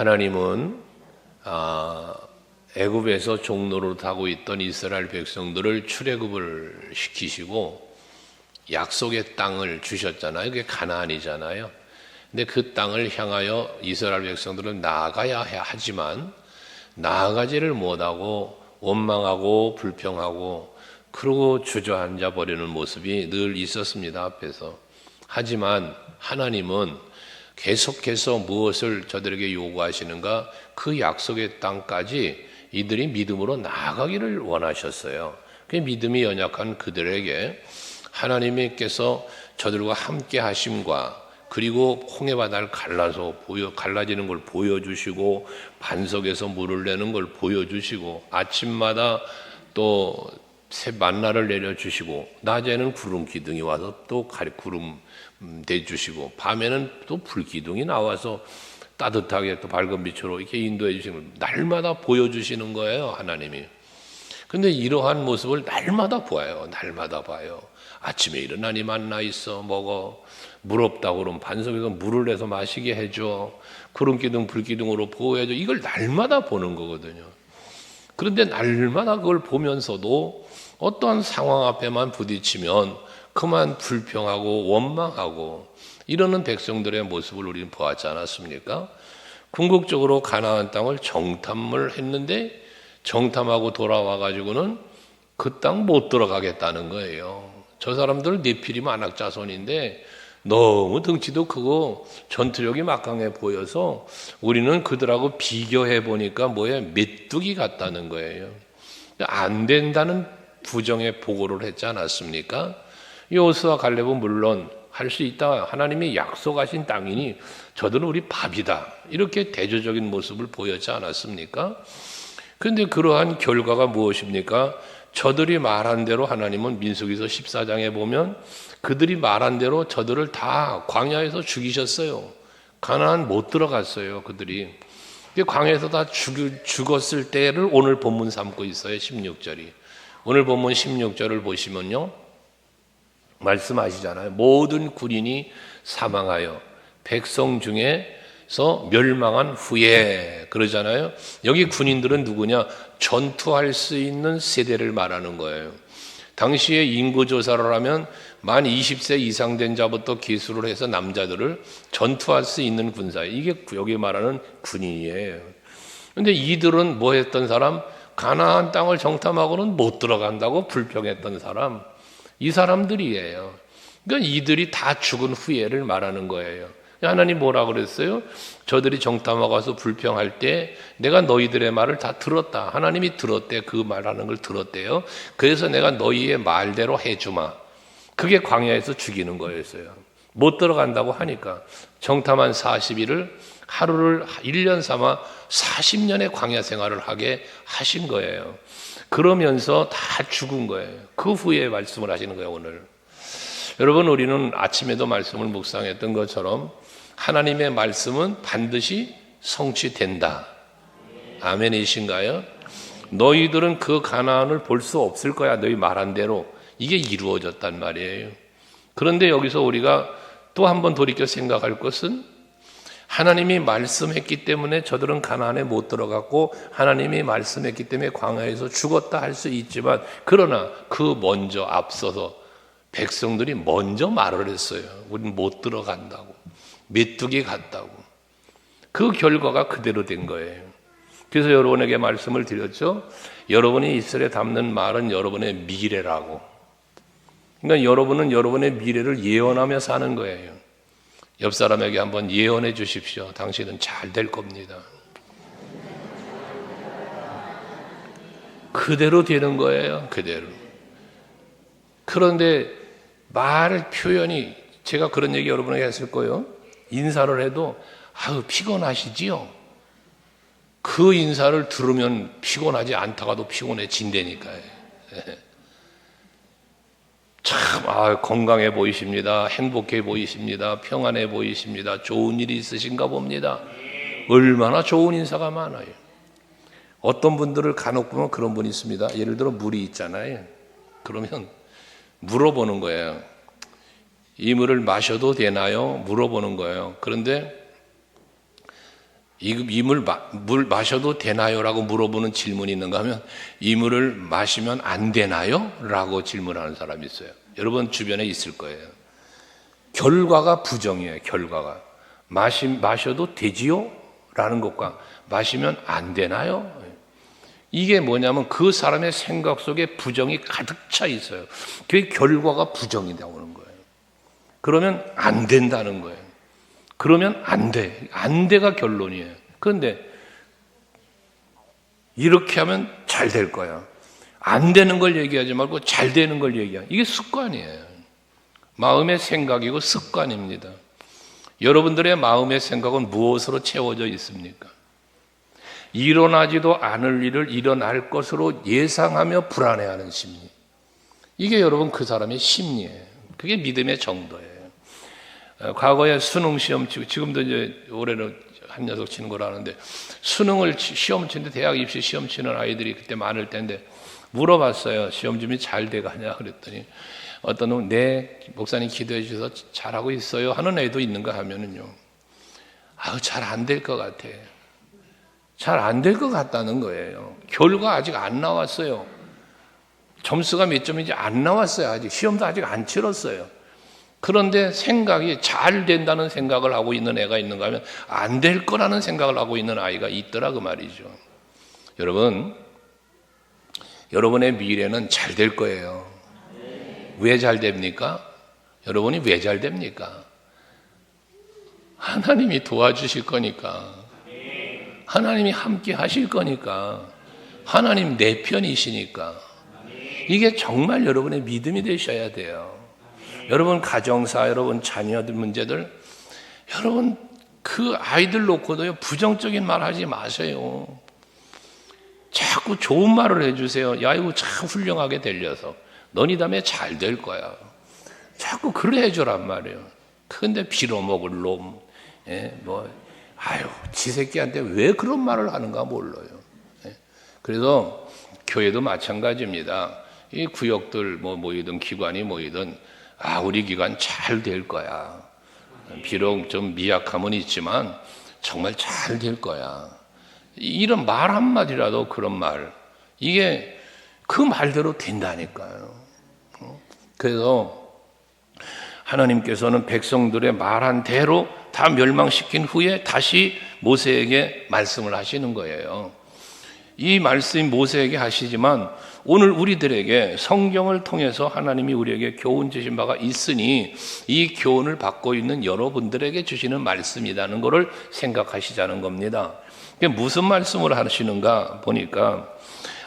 하나님은 애굽에서 종노릇 하고 있던 이스라엘 백성들을 출애굽을 시키시고 약속의 땅을 주셨잖아요. 그게 가나안이잖아요. 근데 그 땅을 향하여 이스라엘 백성들은 나아가야 하지만 나아가지를 못하고 원망하고 불평하고 그러고 주저앉아 버리는 모습이 늘 있었습니다, 앞에서. 하지만 하나님은 계속해서 무엇을 저들에게 요구하시는가? 그 약속의 땅까지 이들이 믿음으로 나아가기를 원하셨어요. 그 믿음이 연약한 그들에게 하나님께서 저들과 함께 하심과 그리고 홍해바다를 갈라지는 걸 보여주시고 반석에서 물을 내는 걸 보여주시고 아침마다 또 새 만나를 내려주시고 낮에는 구름 기둥이 와서 또 구름 대주시고 밤에는 또 불 기둥이 나와서 따뜻하게 또 밝은 빛으로 이렇게 인도해 주시는 날마다 보여주시는 거예요, 하나님이. 근데 이러한 모습을 날마다 보아요. 날마다 봐요. 아침에 일어나니 만나 있어 먹어. 물 없다고 그러면 반석에서 물을 내서 마시게 해줘. 구름 기둥 불 기둥으로 보호해줘. 이걸 날마다 보는 거거든요. 그런데 날마다 그걸 보면서도 어떠한 상황 앞에만 부딪히면 그만 불평하고 원망하고 이러는 백성들의 모습을 우리는 보았지 않았습니까? 궁극적으로 가나안 땅을 정탐을 했는데 정탐하고 돌아와 가지고는 그 땅 못 들어가겠다는 거예요. 저 사람들 네피림 안악 자손인데 너무 덩치도 크고 전투력이 막강해 보여서 우리는 그들하고 비교해 보니까 메뚜기 같다는 거예요. 안 된다는 부정의 보고를 했지 않았습니까? 여호수아 갈렙은 물론 할 수 있다. 하나님이 약속하신 땅이니 저들은 우리 밥이다. 이렇게 대조적인 모습을 보였지 않았습니까? 그런데 그러한 결과가 무엇입니까? 저들이 말한 대로 하나님은 민수기서 14장에 보면 그들이 말한 대로 저들을 다 광야에서 죽이셨어요. 가나안 못 들어갔어요, 그들이. 광야에서 다 죽었을 때를 오늘 본문 삼고 있어요, 16절이. 오늘 본문 16절을 보시면요. 말씀하시잖아요. 모든 군인이 사망하여 백성 중에서 멸망한 후에 그러잖아요. 여기 군인들은 누구냐? 전투할 수 있는 세대를 말하는 거예요. 당시에 인구조사를 하면 만 20세 이상 된 자부터 기술을 해서 남자들을 전투할 수 있는 군사. 이게 여기 말하는 군인이에요. 그런데 이들은 뭐 했던 사람? 가나안 땅을 정탐하고는 못 들어간다고 불평했던 사람. 이 사람들이에요. 그러니까 이들이 다 죽은 후에를 말하는 거예요. 하나님 뭐라 그랬어요? 저들이 정탐하고 와서 불평할 때 내가 너희들의 말을 다 들었다. 하나님이 들었대. 그 말하는 걸 들었대요. 그래서 내가 너희의 말대로 해주마. 그게 광야에서 죽이는 거였어요. 못 들어간다고 하니까 정탐한 40일을 하루를 1년 삼아 40년의 광야 생활을 하게 하신 거예요. 그러면서 다 죽은 거예요. 그 후에 말씀을 하시는 거예요, 오늘. 여러분, 우리는 아침에도 말씀을 묵상했던 것처럼 하나님의 말씀은 반드시 성취된다. 아멘이신가요? 너희들은 그 가나안을 볼 수 없을 거야. 너희 말한 대로. 이게 이루어졌단 말이에요. 그런데 여기서 우리가 또 한 번 돌이켜 생각할 것은 하나님이 말씀했기 때문에 저들은 가나안에 못 들어갔고 하나님이 말씀했기 때문에 광야에서 죽었다 할 수 있지만 그러나 그 먼저 앞서서 백성들이 먼저 말을 했어요. 우리는 못 들어간다고. 메뚜기 같다고. 그 결과가 그대로 된 거예요. 그래서 여러분에게 말씀을 드렸죠. 여러분이 이슬에 담는 말은 여러분의 미래라고. 그러니까 여러분은 여러분의 미래를 예언하며 사는 거예요. 옆 사람에게 한번 예언해 주십시오. 당신은 잘 될 겁니다. 그대로 되는 거예요. 그대로. 그런데 말 표현이 제가 그런 얘기 여러분에게 했을 거예요. 인사를 해도 피곤하시지요? 그 인사를 들으면 피곤하지 않다가도 피곤해진다니까요. 참 건강해 보이십니다. 행복해 보이십니다. 평안해 보이십니다. 좋은 일이 있으신가 봅니다. 얼마나 좋은 인사가 많아요. 어떤 분들을 간혹 보면 그런 분이 있습니다. 예를 들어 물이 있잖아요. 그러면 물어보는 거예요. 이 물을 마셔도 되나요? 물어보는 거예요. 그런데 이 물 마셔도 되나요? 라고 물어보는 질문이 있는가 하면 이 물을 마시면 안 되나요? 라고 질문하는 사람이 있어요. 여러분 주변에 있을 거예요. 결과가 부정이에요. 결과가. 마셔도 되지요? 라는 것과 마시면 안 되나요? 이게 뭐냐면 그 사람의 생각 속에 부정이 가득 차 있어요. 그 결과가 부정이 나오는 거예요. 그러면 안 된다는 거예요. 그러면 안 돼. 안 돼가 결론이에요. 그런데 이렇게 하면 잘 될 거야. 안 되는 걸 얘기하지 말고 잘 되는 걸 얘기하는. 이게 습관이에요. 마음의 생각이고 습관입니다. 여러분들의 마음의 생각은 무엇으로 채워져 있습니까? 일어나지도 않을 일을 일어날 것으로 예상하며 불안해하는 심리. 이게 여러분 그 사람의 심리예요. 그게 믿음의 정도예요. 과거에 수능 시험 치고 지금도 이제 올해는 한 녀석 치는 거라는데 수능을 시험 치는데 대학 입시 시험 치는 아이들이 그때 많을 텐데 물어봤어요. 시험 준비 잘 돼가냐 그랬더니 어떤 놈 네 목사님 기도해 주셔서 잘하고 있어요 하는 애도 있는가 하면은요. 잘 안 될 것 같아. 잘 안 될 것 같다는 거예요. 결과 아직 안 나왔어요. 점수가 몇 점인지 안 나왔어요. 아직 시험도 아직 안 치렀어요. 그런데 생각이 잘 된다는 생각을 하고 있는 애가 있는가 하면 안 될 거라는 생각을 하고 있는 아이가 있더라 그 말이죠. 여러분, 여러분의 미래는 잘 될 거예요. 왜 잘 됩니까? 여러분이 왜 잘 됩니까? 하나님이 도와주실 거니까. 하나님이 함께 하실 거니까. 하나님 내 편이시니까. 이게 정말 여러분의 믿음이 되셔야 돼요. 여러분 가정사, 여러분 자녀들 문제들, 여러분 그 아이들 놓고도요 부정적인 말 하지 마세요. 자꾸 좋은 말을 해주세요. 야 이거 참 훌륭하게 들려서 너니 다음에 잘 될 거야. 자꾸 그래 해주란 말이에요. 근데 빌어먹을 놈, 지 새끼한테 왜 그런 말을 하는가 몰라요. 그래서 교회도 마찬가지입니다. 이 구역들 모이든 기관이 모이든 우리 기관 잘 될 거야. 비록 좀 미약함은 있지만 정말 잘 될 거야. 이런 말 한마디라도 그런 말, 이게 그 말대로 된다니까요. 그래서 하나님께서는 백성들의 말한 대로 다 멸망시킨 후에 다시 모세에게 말씀을 하시는 거예요. 이 말씀이 모세에게 하시지만 오늘 우리들에게 성경을 통해서 하나님이 우리에게 교훈 주신 바가 있으니 이 교훈을 받고 있는 여러분들에게 주시는 말씀이라는 것을 생각하시자는 겁니다. 무슨 말씀을 하시는가 보니까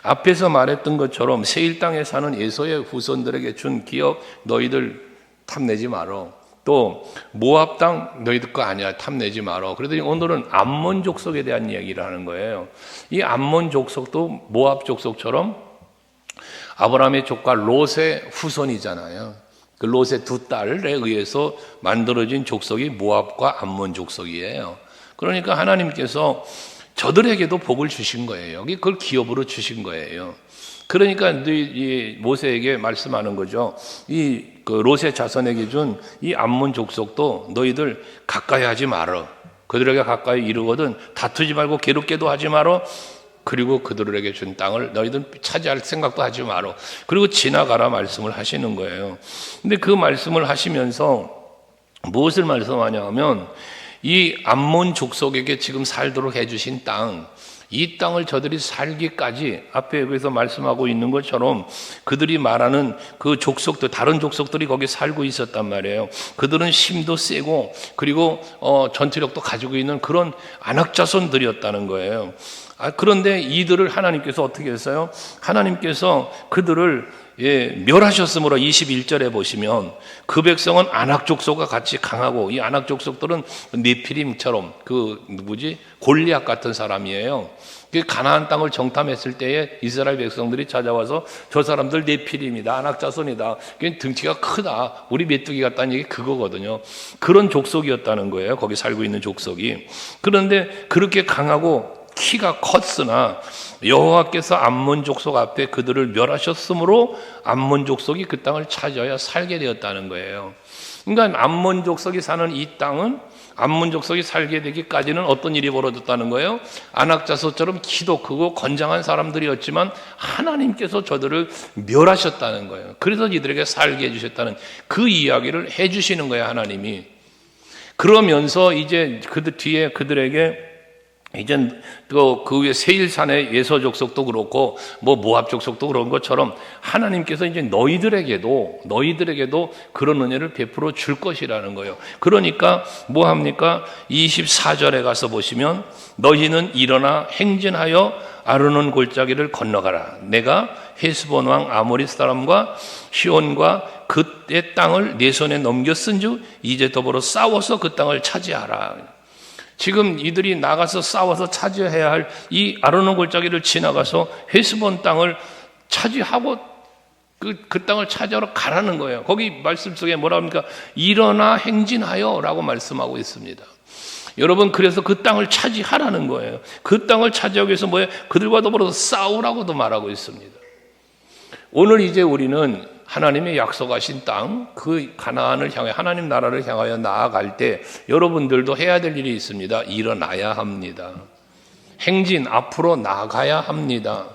앞에서 말했던 것처럼 세일 땅에 사는 에서의 후손들에게 준 기업 너희들 탐내지 마라. 또 모압 땅 너희들 거 아니야, 탐내지 마라. 그러더니 오늘은 암몬 족속에 대한 이야기를 하는 거예요. 이 암몬 족속도 모압 족속처럼 아브라함의 조카 롯의 후손이잖아요. 그 롯의 두 딸에 의해서 만들어진 족속이 모압과 암몬 족속이에요. 그러니까 하나님께서 저들에게도 복을 주신 거예요. 그걸 기업으로 주신 거예요. 그러니까 이 모세에게 말씀하는 거죠. 그 롯의 자손에게 준 이 암몬 족속도 너희들 가까이 하지 마라. 그들에게 가까이 이르거든 다투지 말고 괴롭게도 하지 마라. 그리고 그들에게 준 땅을 너희들 차지할 생각도 하지 마라. 그리고 지나가라 말씀을 하시는 거예요. 근데 그 말씀을 하시면서 무엇을 말씀하냐 하면 이 암몬 족속에게 지금 살도록 해주신 땅, 이 땅을 저들이 살기까지 앞에 여기서 말씀하고 있는 것처럼 그들이 말하는 그 족속들, 다른 족속들이 거기 살고 있었단 말이에요. 그들은 힘도 세고 그리고 전투력도 가지고 있는 그런 안악자손들이었다는 거예요. 그런데 이들을 하나님께서 어떻게 했어요? 하나님께서 그들을 멸하셨으므로 21절에 보시면 그 백성은 아낙 족속과 같이 강하고 이 아낙 족속들은 네피림처럼 골리앗 같은 사람이에요. 가나안 땅을 정탐했을 때에 이스라엘 백성들이 찾아와서 저 사람들 네피림이다, 아낙 자손이다, 등치가 크다, 우리 메뚜기 같다는 얘기 그거거든요. 그런 족속이었다는 거예요. 거기 살고 있는 족속이. 그런데 그렇게 강하고 키가 컸으나 여호와께서 암몬 족속 앞에 그들을 멸하셨으므로 암몬 족속이 그 땅을 차지하여 살게 되었다는 거예요. 그러니까 암몬 족속이 사는 이 땅은 암몬 족속이 살게 되기까지는 어떤 일이 벌어졌다는 거예요? 안악자손처럼 키도 크고 건장한 사람들이었지만 하나님께서 저들을 멸하셨다는 거예요. 그래서 이들에게 살게 해주셨다는 그 이야기를 해주시는 거예요, 하나님이. 그러면서 이제 그들 뒤에 그들에게 이제 그 위에 세일산의 예서 족속도 그렇고 뭐 모압 족속도 그런 것처럼 하나님께서 이제 너희들에게도 그런 은혜를 베풀어 줄 것이라는 거예요. 그러니까 뭐 합니까? 24절에 가서 보시면 너희는 일어나 행진하여 아르논 골짜기를 건너가라. 내가 헤스본 왕 아모리 사람과 시온과 그의 땅을 내 손에 넘겼은즉 이제 더불어 싸워서 그 땅을 차지하라. 지금 이들이 나가서 싸워서 차지해야 할 이 아르논 골짜기를 지나가서 헤스본 땅을 차지하고 그 땅을 차지하러 가라는 거예요. 거기 말씀 속에 뭐라 합니까? 일어나 행진하여 라고 말씀하고 있습니다. 여러분, 그래서 그 땅을 차지하라는 거예요. 그 땅을 차지하기 위해서 뭐예요? 그들과 더불어서 싸우라고도 말하고 있습니다. 오늘 이제 우리는 하나님의 약속하신 땅, 그 가나안을 향해 하나님 나라를 향하여 나아갈 때 여러분들도 해야 될 일이 있습니다. 일어나야 합니다. 행진, 앞으로 나가야 합니다.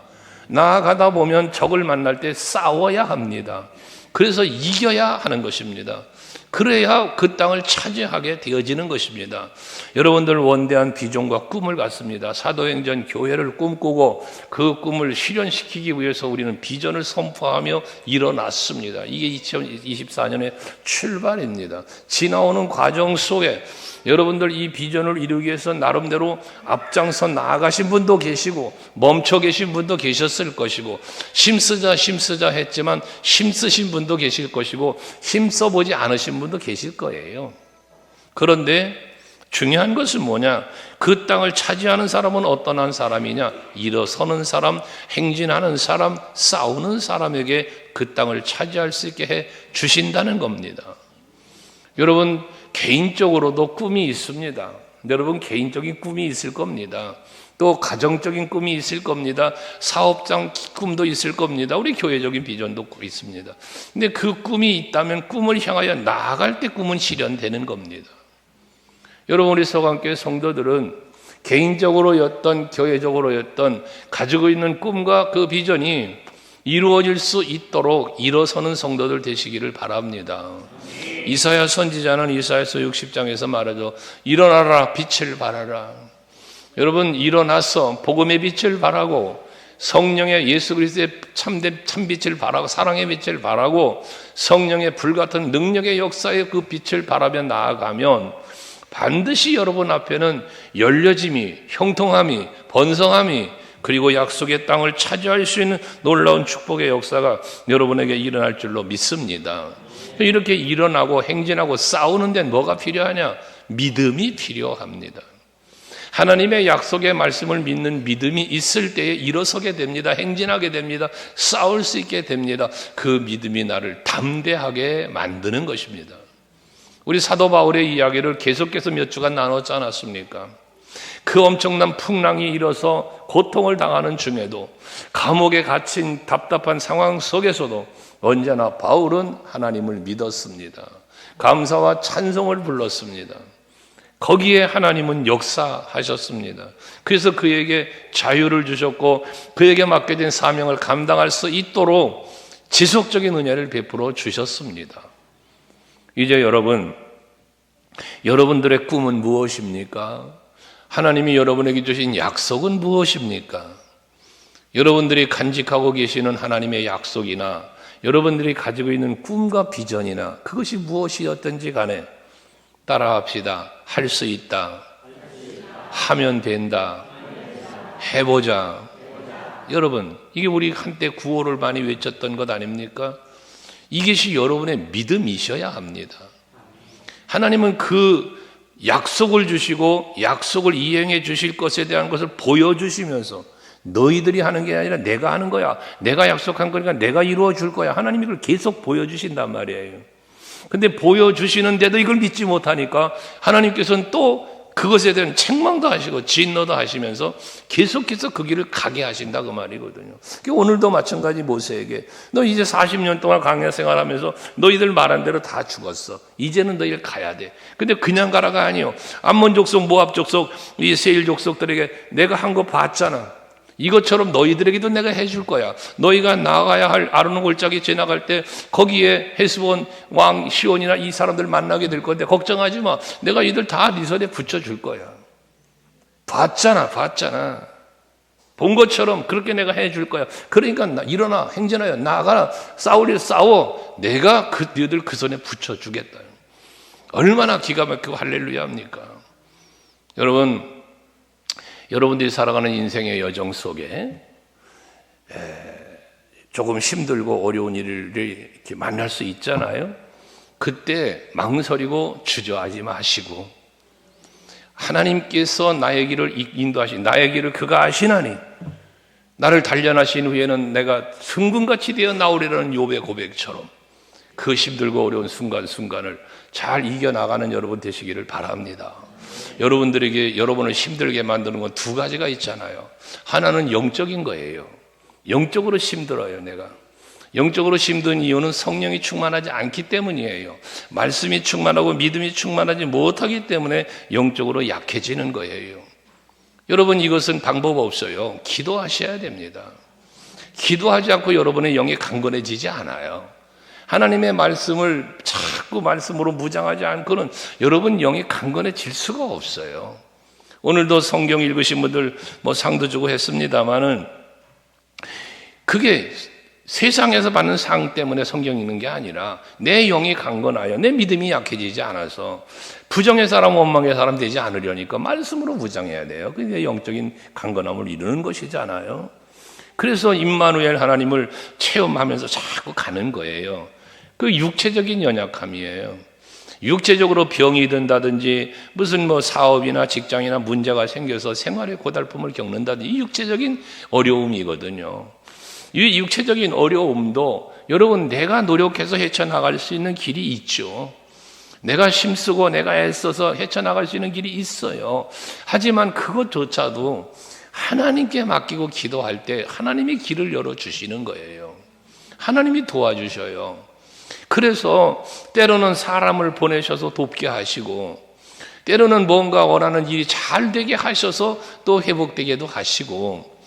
나아가다 보면 적을 만날 때 싸워야 합니다. 그래서 이겨야 하는 것입니다. 그래야 그 땅을 차지하게 되어지는 것입니다. 여러분들 원대한 비전과 꿈을 갖습니다. 사도행전 교회를 꿈꾸고 그 꿈을 실현시키기 위해서 우리는 비전을 선포하며 일어났습니다. 이게 2024년의 출발입니다. 지나오는 과정 속에 여러분들 이 비전을 이루기 위해서 나름대로 앞장서 나아가신 분도 계시고 멈춰 계신 분도 계셨을 것이고 힘쓰자 했지만 힘쓰신 분도 계실 것이고 힘써보지 않으신 분도 계실 거예요. 그런데 중요한 것은 뭐냐? 그 땅을 차지하는 사람은 어떤 한 사람이냐? 일어서는 사람, 행진하는 사람, 싸우는 사람에게 그 땅을 차지할 수 있게 해 주신다는 겁니다. 여러분, 개인적으로도 꿈이 있습니다. 여러분, 개인적인 꿈이 있을 겁니다. 또 가정적인 꿈이 있을 겁니다. 사업장 꿈도 있을 겁니다. 우리 교회적인 비전도 있습니다. 근데 그 꿈이 있다면 꿈을 향하여 나아갈 때 꿈은 실현되는 겁니다. 여러분, 우리 서강교회 성도들은 개인적으로였던 교회적으로였던 가지고 있는 꿈과 그 비전이 이루어질 수 있도록 일어서는 성도들 되시기를 바랍니다. 이사야 선지자는 이사야서 60장에서 말하죠. 일어나라, 빛을 발하라. 여러분, 일어나서 복음의 빛을 발하고 성령의 예수 그리스도의 참된 참빛을 발하고 사랑의 빛을 발하고 성령의 불같은 능력의 역사의 그 빛을 발하며 나아가면 반드시 여러분 앞에는 열려짐이, 형통함이, 번성함이 그리고 약속의 땅을 차지할 수 있는 놀라운 축복의 역사가 여러분에게 일어날 줄로 믿습니다. 이렇게 일어나고 행진하고 싸우는데 뭐가 필요하냐? 믿음이 필요합니다. 하나님의 약속의 말씀을 믿는 믿음이 있을 때에 일어서게 됩니다. 행진하게 됩니다. 싸울 수 있게 됩니다. 그 믿음이 나를 담대하게 만드는 것입니다. 우리 사도 바울의 이야기를 계속해서 몇 주간 나눴지 않았습니까? 그 엄청난 풍랑이 일어서 고통을 당하는 중에도 감옥에 갇힌 답답한 상황 속에서도 언제나 바울은 하나님을 믿었습니다. 감사와 찬송을 불렀습니다. 거기에 하나님은 역사하셨습니다. 그래서 그에게 자유를 주셨고 그에게 맡겨진 사명을 감당할 수 있도록 지속적인 은혜를 베풀어 주셨습니다. 이제 여러분들의 꿈은 무엇입니까? 하나님이 여러분에게 주신 약속은 무엇입니까? 여러분들이 간직하고 계시는 하나님의 약속이나 여러분들이 가지고 있는 꿈과 비전이나 그것이 무엇이었든지 간에 따라합시다. 할 수 있다. 하면 된다. 해보자. 여러분, 이게 우리 한때 구호를 많이 외쳤던 것 아닙니까? 이것이 여러분의 믿음이셔야 합니다. 하나님은 그 약속을 주시고 약속을 이행해 주실 것에 대한 것을 보여주시면서 너희들이 하는 게 아니라 내가 하는 거야. 내가 약속한 거니까 내가 이루어 줄 거야. 하나님이 그걸 계속 보여주신단 말이에요. 근데 보여주시는데도 이걸 믿지 못하니까 하나님께서는 또 그것에 대한 책망도 하시고 진노도 하시면서 계속해서 그 길을 가게 하신다 그 말이거든요. 오늘도 마찬가지 모세에게 너 이제 40년 동안 광야 생활하면서 너희들 말한 대로 다 죽었어. 이제는 너희들 가야 돼. 근데 그냥 가라가 아니요. 암몬 족속, 모압 족속, 이 세일 족속들에게 내가 한 거 봤잖아. 이것처럼 너희들에게도 내가 해줄 거야. 너희가 나가야 할 아르논 골짜기 지나갈 때 거기에 헤스본 왕 시온이나 이 사람들 만나게 될 건데 걱정하지 마. 내가 이들 다 네 손에 붙여줄 거야. 봤잖아. 본 것처럼 그렇게 내가 해줄 거야. 그러니까 일어나, 행진하여 나가라. 싸울 일 싸워. 내가 너희들 그 손에 붙여주겠다. 얼마나 기가 막히고 할렐루야입니까? 여러분들이 살아가는 인생의 여정 속에 조금 힘들고 어려운 일을 이렇게 만날 수 있잖아요. 그때 망설이고 주저하지 마시고 하나님께서 나의 길을 인도하신 나의 길을 그가 아시나니 나를 단련하신 후에는 내가 승금같이 되어 나오리라는 욥의 고백처럼 그 힘들고 어려운 순간순간을 잘 이겨나가는 여러분 되시기를 바랍니다. 여러분들에게 여러분을 힘들게 만드는 건 두 가지가 있잖아요. 하나는 영적인 거예요. 영적으로 힘들어요. 내가 영적으로 힘든 이유는 성령이 충만하지 않기 때문이에요. 말씀이 충만하고 믿음이 충만하지 못하기 때문에 영적으로 약해지는 거예요. 여러분 이것은 방법 없어요. 기도하셔야 됩니다. 기도하지 않고 여러분의 영이 강건해지지 않아요. 하나님의 말씀을 자꾸 말씀으로 무장하지 않고는 여러분 영이 강건해질 수가 없어요. 오늘도 성경 읽으신 분들 상도 주고 했습니다마는 그게 세상에서 받는 상 때문에 성경 읽는 게 아니라 내 영이 강건하여 내 믿음이 약해지지 않아서 부정의 사람 원망의 사람 되지 않으려니까 말씀으로 무장해야 돼요. 그게 영적인 강건함을 이루는 것이잖아요. 그래서 임마누엘 하나님을 체험하면서 자꾸 가는 거예요. 그 육체적인 연약함이에요. 육체적으로 병이 든다든지 무슨 사업이나 직장이나 문제가 생겨서 생활의 고달픔을 겪는다든지 이 육체적인 어려움이거든요. 이 육체적인 어려움도 여러분 내가 노력해서 헤쳐나갈 수 있는 길이 있죠. 내가 힘쓰고 내가 애써서 헤쳐나갈 수 있는 길이 있어요. 하지만 그것조차도 하나님께 맡기고 기도할 때 하나님이 길을 열어주시는 거예요. 하나님이 도와주셔요. 그래서 때로는 사람을 보내셔서 돕게 하시고 때로는 뭔가 원하는 일이 잘 되게 하셔서 또 회복되게도 하시고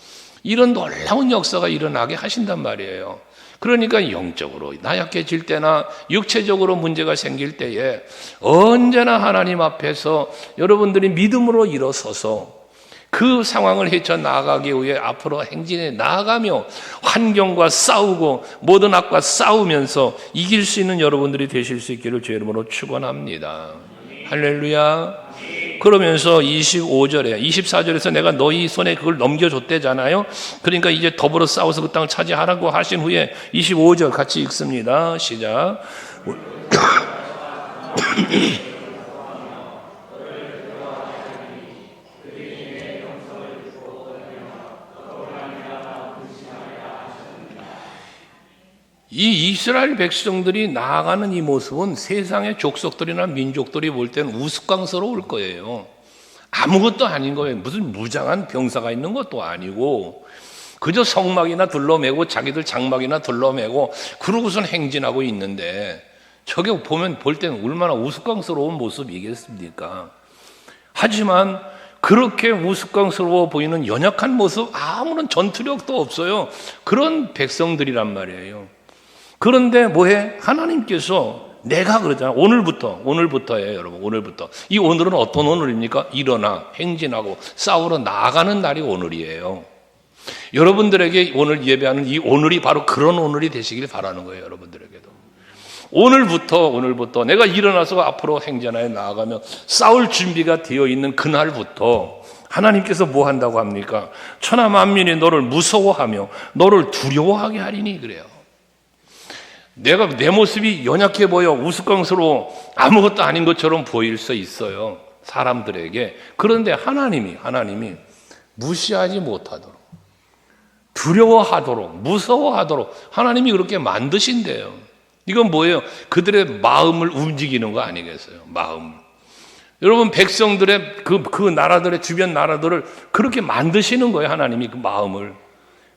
이런 놀라운 역사가 일어나게 하신단 말이에요. 그러니까 영적으로 나약해질 때나 육체적으로 문제가 생길 때에 언제나 하나님 앞에서 여러분들이 믿음으로 일어서서 그 상황을 헤쳐나가기 위해 앞으로 행진해 나아가며 환경과 싸우고 모든 악과 싸우면서 이길 수 있는 여러분들이 되실 수 있기를 주의 이름으로 축원합니다. 할렐루야. 그러면서 25절에 24절에서 내가 너희 손에 그걸 넘겨줬대잖아요. 그러니까 이제 더불어 싸워서 그 땅을 차지하라고 하신 후에 25절 같이 읽습니다. 시작. 이 이스라엘 백성들이 나아가는 이 모습은 세상의 족속들이나 민족들이 볼 때는 우스꽝스러울 거예요. 아무것도 아닌 거예요. 무슨 무장한 병사가 있는 것도 아니고 그저 성막이나 둘러매고 자기들 장막이나 둘러매고 그러고선 행진하고 있는데 저게 볼 때는 얼마나 우스꽝스러운 모습이겠습니까? 하지만 그렇게 우스꽝스러워 보이는 연약한 모습, 아무런 전투력도 없어요. 그런 백성들이란 말이에요. 그런데 뭐해? 하나님께서 내가 그러잖아. 오늘부터예요, 여러분. 오늘부터. 이 오늘은 어떤 오늘입니까? 일어나 행진하고 싸우러 나아가는 날이 오늘이에요. 여러분들에게 오늘 예배하는 이 오늘이 바로 그런 오늘이 되시길 바라는 거예요, 여러분들에게도. 오늘부터 내가 일어나서 앞으로 행진하여 나아가며 싸울 준비가 되어 있는 그날부터 하나님께서 뭐 한다고 합니까? 천하 만민이 너를 무서워하며 너를 두려워하게 하리니 그래요. 내 모습이 연약해 보여 우스꽝스러워 아무것도 아닌 것처럼 보일 수 있어요, 사람들에게. 그런데 하나님이 무시하지 못하도록, 두려워하도록, 무서워하도록 하나님이 그렇게 만드신대요. 이건 뭐예요? 그들의 마음을 움직이는 거 아니겠어요? 마음. 여러분, 백성들의 그 나라들의 주변 나라들을 그렇게 만드시는 거예요. 하나님이 그 마음을.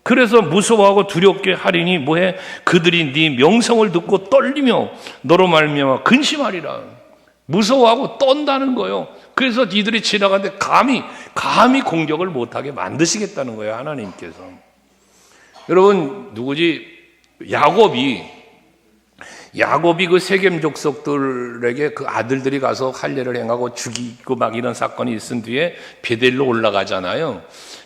그래서 무서워하고 두렵게 하리니 뭐해? 그들이 네 명성을 듣고 떨리며 너로 말미암아 근심하리라. 무서워하고 떤다는 거예요. 그래서 이들이 지나가는데 감히 공격을 못하게 만드시겠다는 거예요. 하나님께서. 여러분, 누구지? 야곱이 그 세겜 족속들에게 그 아들들이 가서 할례를 행하고 죽이고 막 이런 사건이 있은 뒤에 베델로 올라가잖아요.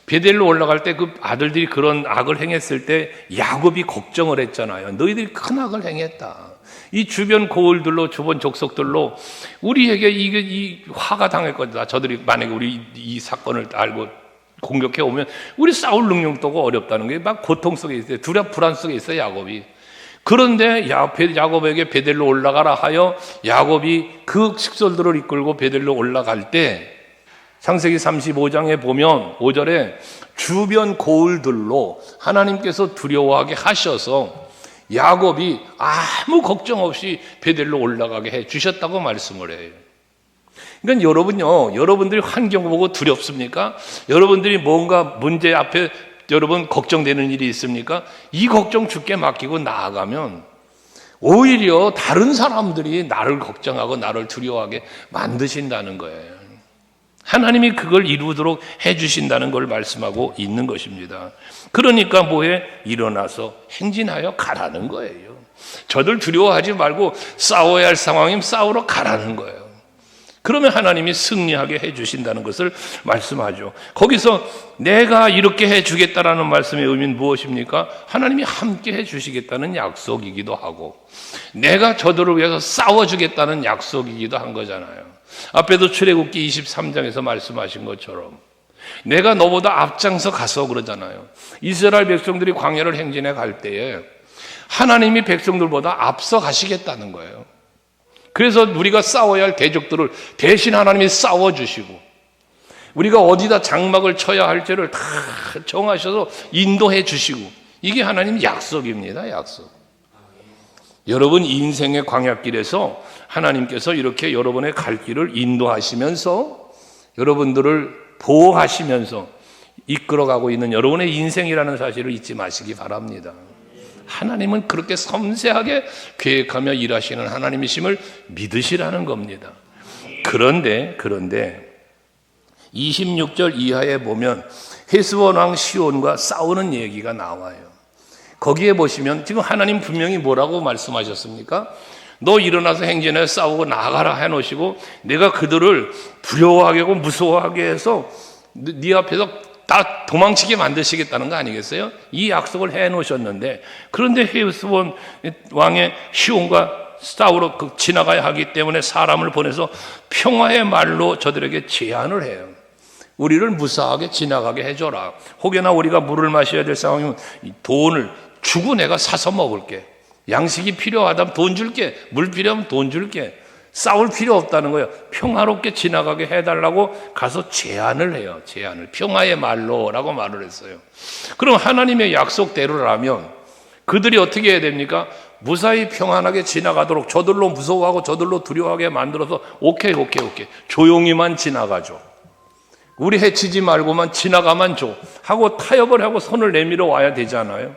베델로 올라갈 때 그 아들들이 그런 악을 행했을 때 야곱이 걱정을 했잖아요. 너희들이 큰 악을 행했다. 이 주변 고을들로, 주변 족속들로 우리에게 이 화가 당했거든. 저들이 만약에 우리 이 사건을 알고 공격해 오면 우리 싸울 능력도 어렵다는 게 막 고통 속에 있어요. 두렵 불안 속에 있어요, 야곱이. 그런데 야곱에게 베델로 올라가라 하여 야곱이 그 식솔들을 이끌고 베델로 올라갈 때 창세기 35장에 보면 5절에 주변 고을들로 하나님께서 두려워하게 하셔서 야곱이 아무 걱정 없이 베델로 올라가게 해 주셨다고 말씀을 해요. 그러니까 여러분요, 여러분들이 환경 보고 두렵습니까? 여러분들이 뭔가 문제 앞에 여러분 걱정되는 일이 있습니까? 이 걱정 주께 맡기고 나아가면 오히려 다른 사람들이 나를 걱정하고 나를 두려워하게 만드신다는 거예요. 하나님이 그걸 이루도록 해주신다는 걸 말씀하고 있는 것입니다. 그러니까 뭐해? 일어나서 행진하여 가라는 거예요. 저들 두려워하지 말고 싸워야 할 상황이면 싸우러 가라는 거예요. 그러면 하나님이 승리하게 해주신다는 것을 말씀하죠. 거기서 내가 이렇게 해주겠다라는 말씀의 의미는 무엇입니까? 하나님이 함께 해주시겠다는 약속이기도 하고 내가 저들을 위해서 싸워주겠다는 약속이기도 한 거잖아요. 앞에도 출애굽기 23장에서 말씀하신 것처럼 내가 너보다 앞장서 가서 그러잖아요. 이스라엘 백성들이 광야를 행진해 갈 때에 하나님이 백성들보다 앞서 가시겠다는 거예요. 그래서 우리가 싸워야 할 대적들을 대신 하나님이 싸워주시고 우리가 어디다 장막을 쳐야 할지를 다 정하셔서 인도해 주시고 이게 하나님 약속입니다. 약속. 여러분 인생의 광야길에서 하나님께서 이렇게 여러분의 갈 길을 인도하시면서 여러분들을 보호하시면서 이끌어가고 있는 여러분의 인생이라는 사실을 잊지 마시기 바랍니다. 하나님은 그렇게 섬세하게 계획하며 일하시는 하나님이심을 믿으시라는 겁니다. 그런데 26절 이하에 보면 헤스본 왕 시온과 싸우는 얘기가 나와요. 거기에 보시면 지금 하나님 분명히 뭐라고 말씀하셨습니까? 너 일어나서 행진해 싸우고 나가라 해놓으시고 내가 그들을 두려워하게 하고 무서워하게 해서 네 앞에서 다 도망치게 만드시겠다는 거 아니겠어요? 이 약속을 해놓으셨는데 그런데 헤스본 왕의 시온과 싸우러 지나가야 하기 때문에 사람을 보내서 평화의 말로 저들에게 제안을 해요. 우리를 무사하게 지나가게 해줘라. 혹여나 우리가 물을 마셔야 될 상황이면 돈을 주고 내가 사서 먹을게. 양식이 필요하다면 돈 줄게. 물 필요하면 돈 줄게. 싸울 필요 없다는 거예요. 평화롭게 지나가게 해달라고 가서 제안을 해요. 제안을. 평화의 말로라고 말을 했어요. 그럼 하나님의 약속대로라면 그들이 어떻게 해야 됩니까? 무사히 평안하게 지나가도록 저들로 무서워하고 저들로 두려워하게 만들어서 오케이. 조용히만 지나가죠. 우리 해치지 말고만 지나가만 줘. 하고 타협을 하고 손을 내밀어 와야 되잖아요.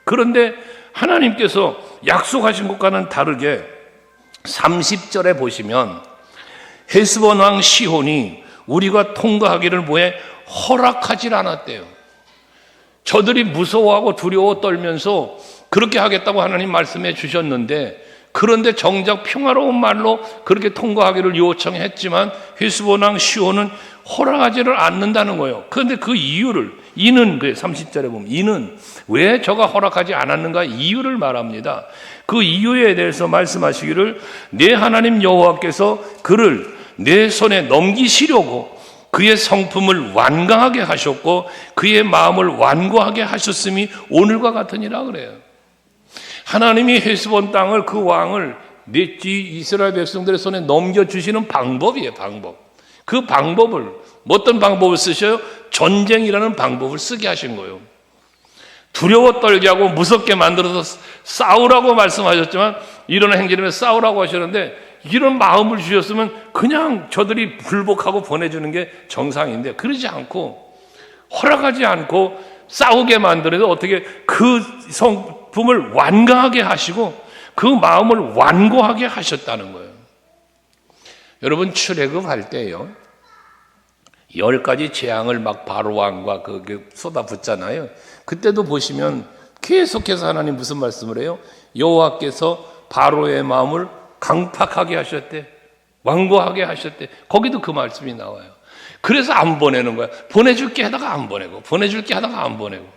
그런데 하나님께서 약속하신 것과는 다르게 30절에 보시면 헤스본 왕 시혼이 우리가 통과하기를 뭐해? 허락하지 않았대요. 저들이 무서워하고 두려워 떨면서 그렇게 하겠다고 하나님 말씀해 주셨는데 그런데 정작 평화로운 말로 그렇게 통과하기를 요청했지만 헤스본 왕 시혼은 허락하지를 않는다는 거예요. 그런데 그 이는 30절에 보면 이는 왜 저가 허락하지 않았는가 이유를 말합니다. 그 이유에 대해서 말씀하시기를 내 하나님 여호와께서 그를 내 손에 넘기시려고 그의 성품을 완강하게 하셨고 그의 마음을 완고하게 하셨음이 오늘과 같으니라 그래요. 하나님이 헤스본 땅을 그 왕을 이스라엘 백성들의 손에 넘겨주시는 방법이에요. 방법. 그 방법을 어떤 방법을 쓰셔요? 전쟁이라는 방법을 쓰게 하신 거예요. 두려워 떨게 하고 무섭게 만들어서 싸우라고 말씀하셨지만 이런 행진이면 싸우라고 하시는데 이런 마음을 주셨으면 그냥 저들이 불복하고 보내주는 게 정상인데 그러지 않고 허락하지 않고 싸우게 만들어서 어떻게 그 성품을 완강하게 하시고 그 마음을 완고하게 하셨다는 거예요. 여러분 출애굽할 때요 10가지 재앙을 막 바로 왕과 쏟아붓잖아요. 그때도 보시면 계속해서 하나님 무슨 말씀을 해요? 여호와께서 바로의 마음을 강팍하게 하셨대, 완고하게 하셨대. 거기도 그 말씀이 나와요. 그래서 안 보내는 거야. 보내줄게 하다가 안 보내고, 보내줄게 하다가 안 보내고.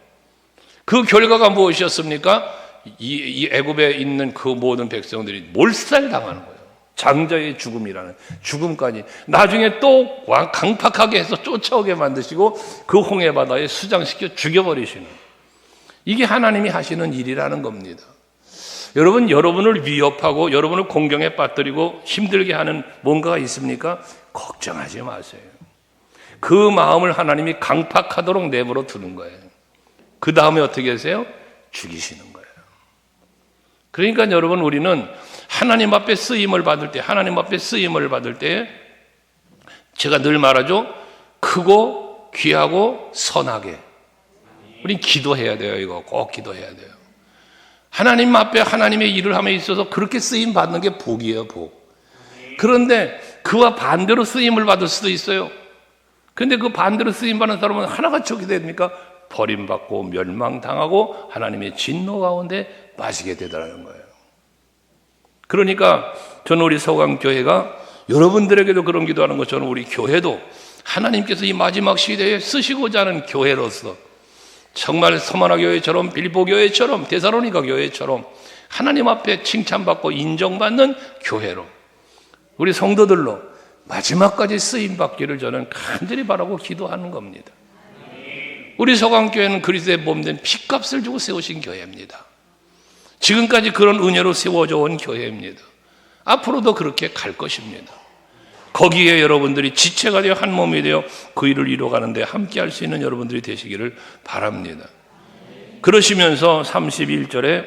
그 결과가 무엇이었습니까? 이 애굽에 있는 그 모든 백성들이 몰살당하는 거예요. 장자의 죽음이라는 죽음까지. 나중에 또 강팍하게 해서 쫓아오게 만드시고 그 홍해 바다에 수장시켜 죽여버리시는. 이게 하나님이 하시는 일이라는 겁니다. 여러분, 여러분을 위협하고 여러분을 공경에 빠뜨리고 힘들게 하는 뭔가가 있습니까? 걱정하지 마세요. 그 마음을 하나님이 강팍하도록 내버려 두는 거예요. 그 다음에 어떻게 하세요? 죽이시는 거예요. 그러니까 여러분, 우리는 하나님 앞에 쓰임을 받을 때, 하나님 앞에 쓰임을 받을 때 제가 늘 말하죠. 크고 귀하고 선하게. 우린 기도해야 돼요. 이거 꼭 기도해야 돼요. 하나님 앞에 하나님의 일을 함에 있어서 그렇게 쓰임 받는 게 복이에요, 복. 그런데 그와 반대로 쓰임을 받을 수도 있어요. 그런데 그 반대로 쓰임 받는 사람은 하나같이 어떻게 됩니까? 버림받고 멸망당하고 하나님의 진노 가운데 빠지게 되더라는 거예요. 그러니까 저는 우리 서강교회가 여러분들에게도 그런 기도하는 것처럼 우리 교회도 하나님께서 이 마지막 시대에 쓰시고자 하는 교회로서 정말 서머나 교회처럼 빌보 교회처럼 데살로니가 교회처럼 하나님 앞에 칭찬받고 인정받는 교회로 우리 성도들로 마지막까지 쓰임받기를 저는 간절히 바라고 기도하는 겁니다. 우리 서강교회는 그리스도의 몸된 피값을 주고 세우신 교회입니다. 지금까지 그런 은혜로 세워져 온 교회입니다. 앞으로도 그렇게 갈 것입니다. 거기에 여러분들이 지체가 되어 한 몸이 되어 그 일을 이루어가는데 함께 할 수 있는 여러분들이 되시기를 바랍니다. 그러시면서 31절에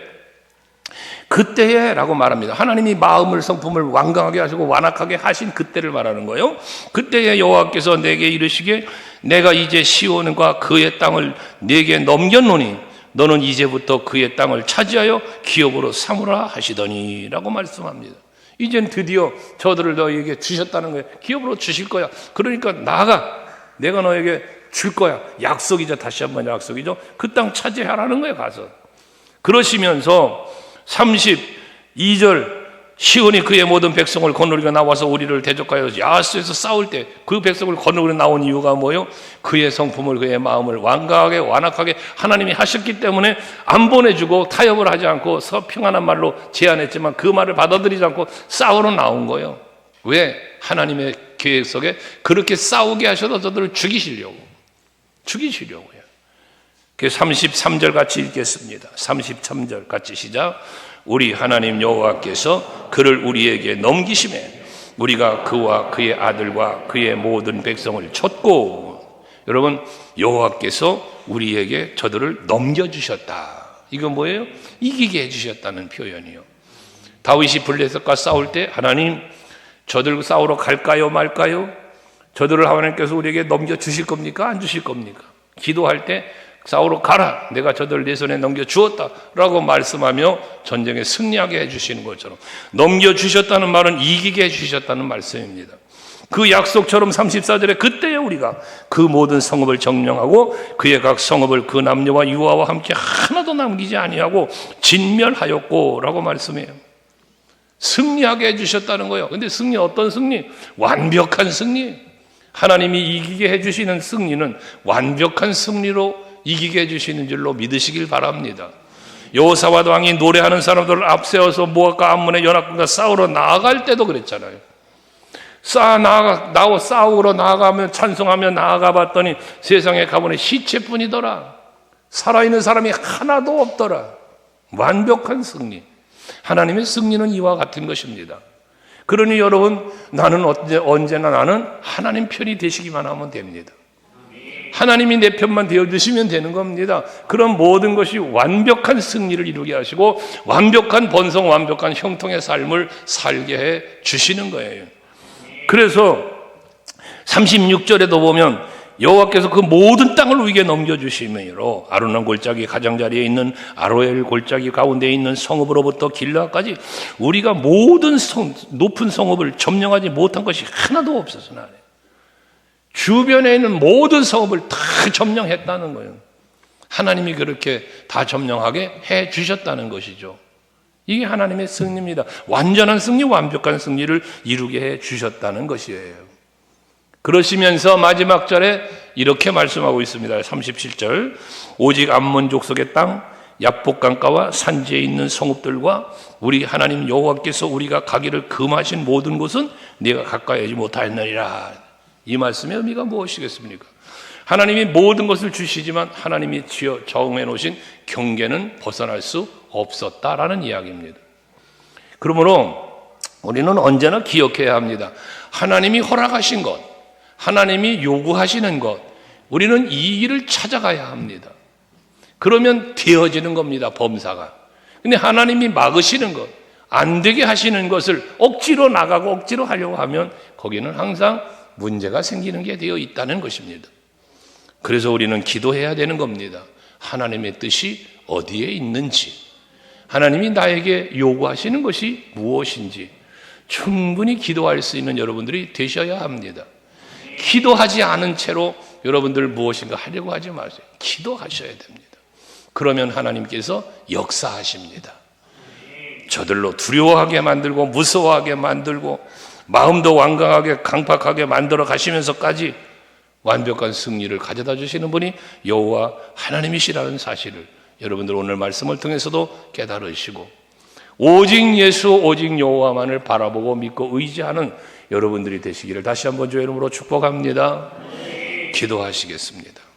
그때에 라고 말합니다. 하나님이 마음을 성품을 완강하게 하시고 완악하게 하신 그때를 말하는 거예요. 그때에 여호와께서 내게 이르시기에 내가 이제 시온과 그의 땅을 내게 넘겼노니 너는 이제부터 그의 땅을 차지하여 기업으로 삼으라 하시더니 라고 말씀합니다. 이젠 드디어 저들을 너에게 주셨다는 거예요. 기업으로 주실 거야. 그러니까 나아가. 내가 너에게 줄 거야. 약속이죠. 다시 한번 약속이죠. 그 땅 차지하라는 거예요. 가서. 그러시면서 32절 시온이 그의 모든 백성을 거느리고 나와서 우리를 대적하여 야스에서 싸울 때 그 백성을 거느리고 나온 이유가 뭐예요? 그의 성품을 그의 마음을 완강하게 완악하게 하나님이 하셨기 때문에 안 보내주고 타협을 하지 않고 평안한 말로 제안했지만 그 말을 받아들이지 않고 싸우러 나온 거예요. 왜? 하나님의 계획 속에 그렇게 싸우게 하셔서 저들을 죽이시려고요. 그 33절 같이 읽겠습니다. 33절 같이 시작. 우리 하나님 여호와께서 그를 우리에게 넘기심에 우리가 그와 그의 아들과 그의 모든 백성을 쳤고, 여러분 여호와께서 우리에게 저들을 넘겨주셨다. 이건 뭐예요? 이기게 해주셨다는 표현이요. 다윗이 블레셋과 싸울 때 하나님 저들 싸우러 갈까요 말까요? 저들을 하나님께서 우리에게 넘겨주실 겁니까? 안 주실 겁니까? 기도할 때 싸우러 가라. 내가 저들을 내 손에 넘겨주었다 라고 말씀하며 전쟁에 승리하게 해주시는 것처럼 넘겨주셨다는 말은 이기게 해주셨다는 말씀입니다. 그 약속처럼 34절에 그때에 우리가 그 모든 성읍을 점령하고 그의 각 성읍을 그 남녀와 유아와 함께 하나도 남기지 아니하고 진멸하였고 라고 말씀해요. 승리하게 해주셨다는 거예요. 근데 승리 어떤 승리? 완벽한 승리. 하나님이 이기게 해주시는 승리는 완벽한 승리로 이기게 해주시는 줄로 믿으시길 바랍니다. 여호사밧 왕이 노래하는 사람들을 앞세워서 모압과 암몬의 연합군과 싸우러 나아갈 때도 그랬잖아요. 싸우러 나아가면 찬송하며 나아가 봤더니 세상에 가보니 시체뿐이더라. 살아있는 사람이 하나도 없더라. 완벽한 승리. 하나님의 승리는 이와 같은 것입니다. 그러니 여러분, 나는 언제나 나는 하나님 편이 되시기만 하면 됩니다. 하나님이 내 편만 되어주시면 되는 겁니다. 그런 모든 것이 완벽한 승리를 이루게 하시고 완벽한 번성, 완벽한 형통의 삶을 살게 해 주시는 거예요. 그래서 36절에도 보면 여호와께서 그 모든 땅을 우리에게 넘겨주심으로 아르논 골짜기 가장자리에 있는 아로엘 골짜기 가운데 있는 성읍으로부터 길라까지 우리가 모든 높은 성읍을 점령하지 못한 것이 하나도 없어서 나네. 주변에 있는 모든 성읍을 다 점령했다는 거예요. 하나님이 그렇게 다 점령하게 해 주셨다는 것이죠. 이게 하나님의 승리입니다. 완전한 승리, 완벽한 승리를 이루게 해 주셨다는 것이에요. 그러시면서 마지막 절에 이렇게 말씀하고 있습니다. 37절. 오직 암몬 족속의 땅 야복강가와 산지에 있는 성읍들과 우리 하나님 여호와께서 우리가 가기를 금하신 모든 곳은 네가 가까이 하지 못하였느니라. 이 말씀의 의미가 무엇이겠습니까? 하나님이 모든 것을 주시지만 하나님이 정해 놓으신 경계는 벗어날 수 없었다라는 이야기입니다. 그러므로 우리는 언제나 기억해야 합니다. 하나님이 허락하신 것, 하나님이 요구하시는 것, 우리는 이 길을 찾아가야 합니다. 그러면 되어지는 겁니다, 범사가. 근데 하나님이 막으시는 것, 안 되게 하시는 것을 억지로 나가고 억지로 하려고 하면 거기는 항상 문제가 생기는 게 되어 있다는 것입니다. 그래서 우리는 기도해야 되는 겁니다. 하나님의 뜻이 어디에 있는지, 하나님이 나에게 요구하시는 것이 무엇인지 충분히 기도할 수 있는 여러분들이 되셔야 합니다. 기도하지 않은 채로 여러분들 무엇인가 하려고 하지 마세요. 기도하셔야 됩니다. 그러면 하나님께서 역사하십니다. 저들로 두려워하게 만들고 무서워하게 만들고 마음도 완강하게 강팍하게 만들어 가시면서까지 완벽한 승리를 가져다 주시는 분이 여호와 하나님이시라는 사실을 여러분들 오늘 말씀을 통해서도 깨달으시고 오직 예수 오직 여호와만을 바라보고 믿고 의지하는 여러분들이 되시기를 다시 한번 주의 이름으로 축복합니다. 기도하시겠습니다.